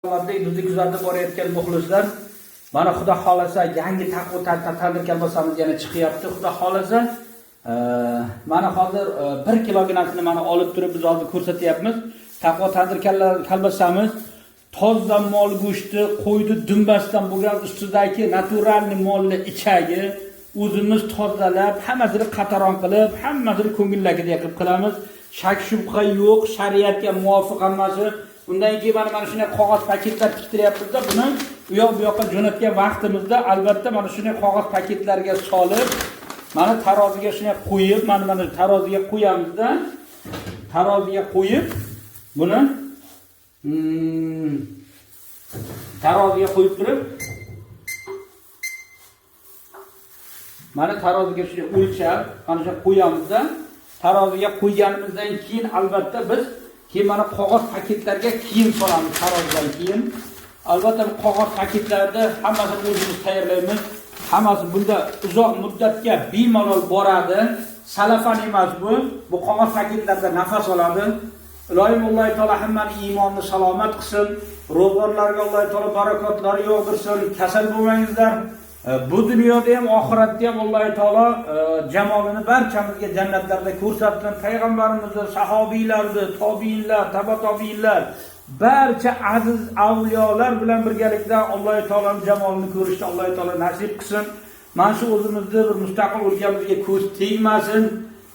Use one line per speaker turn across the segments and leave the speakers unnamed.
Bizni kuzatib borayotgan muxlislar, mana Xudo xolasa yangi taqvo tadbir kalbasamiz yana chiqyapti. Xudo xolasa mana hozir 1 kiloga narsani mana olib turib biz hozir ko'rsatyapmiz. Taqvo tadbir kalbasamiz toza mol go'shti, qo'yni dumbasidan bo'lgan ustidagi naturalni molni ichagi o'zimiz tozalab, hammasini qataron qilib, hammasini ko'ngillagidek qilib qilamiz. Shak shubha yo'q, shariatga muvofiq hammasi. Undan keyin mana shunday qog'oz paketlar tiktiryapmiz-da, buni u yoq bu yoqqa jo'natgan vaqtimizda albatta mana shunday qog'oz paketlarga solib, mana taroziga shunday qo'yib, mana taroziga qo'yamiz-da. Taroziga qo'yib, buni taroziga qo'yib turib, mana taroziga shunday o'lchab, mana shunday qo'yamiz-da. Taroziga qo'yganimizdan keyin albatta biz keyin mana qog'oz paketlarga keyin solamiz tarozidan keyin. Albatta bu qog'oz paketlarda hammasini o'zimiz tayyorlaymiz. Hammasi bunda uzoq muddatga bemalol boradi. Salafan emas bu. Bu qog'oz paketlarda nafas oladi. Ilohim Alloh taolo hammani iymonni salomat qilsin. Ro'zg'orlarga Alloh taolo barakotlar yog'dirsin. Kasal bo'lmangizlar. Bu dunyoda ham oxiratda ham Alloh taolo jamolini barchamizga jannatlarda ko'rsatsin. Payg'ambarimizning sahobiylarni, tobiinlar, tabiinlar barcha aziz avliyolar bilan birgalikda Alloh taoloning jamolini ko'rishni Alloh taolo nasib qilsin. Mana shu o'zimizni bir mustaqil o'lkamizga ko'z tegmasin.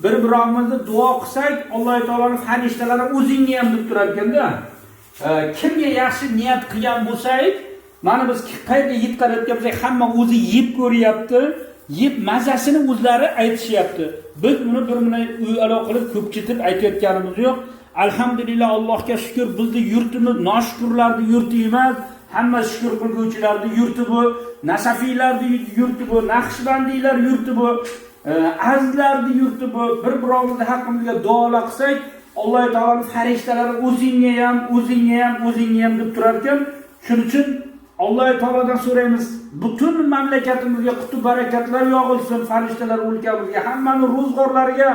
Bir-birimizni duo qilsak, Alloh taoloning farishtalari o'zingni ham deb turar ekanda. Kimga yaxshi niyat qilgan bo'lsak, mana biz qayerga yetkazayotgan bo'lsak, hamma o'zi yeb ko'ryapti, yeb mazasini o'zlari aytishyapti. Biz buni bir aloqalib ko'p ketib aytayotganimiz yo'q. Alhamdulillah, Allohga shukr, bizni yurtimiz noshukrlarning yurti emas, hamma shukr qilguvchilarning yurti bu, nasafiylarning yurti bu, naqshbandiylar yurti bu, azlarning yurti bu. Bir-birimizni haqqimizga duolar qilsak, Alloh taoloning farishtalari o'zingga ham deb turar ekan. Shuning uchun Alloh taolodan so'raymiz, butun mamlakatimizga qutub barakatlar yog'ilsin, farishtalar o'lkamizga, hammaning ro'zg'orlariga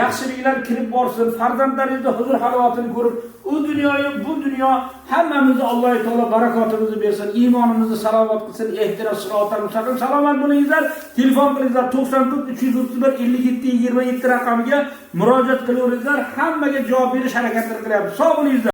yaxshiliklar kirib borsin, farzandlaringizni huzur halovatini ko'rib, u dunyoyu bu dunyo hammamizni Alloh taolo barakotimizni bersin, iymonimizni salomat qilsin. Ehtiros sirotal mustaqim. Salomat bo'lingizlar. Telefon qilingizlar 94 331 57 27 raqamiga murojaat qilaveringizlar. Hammaga javob berish harakatini qilyapmiz. Sog' bo'lingizlar.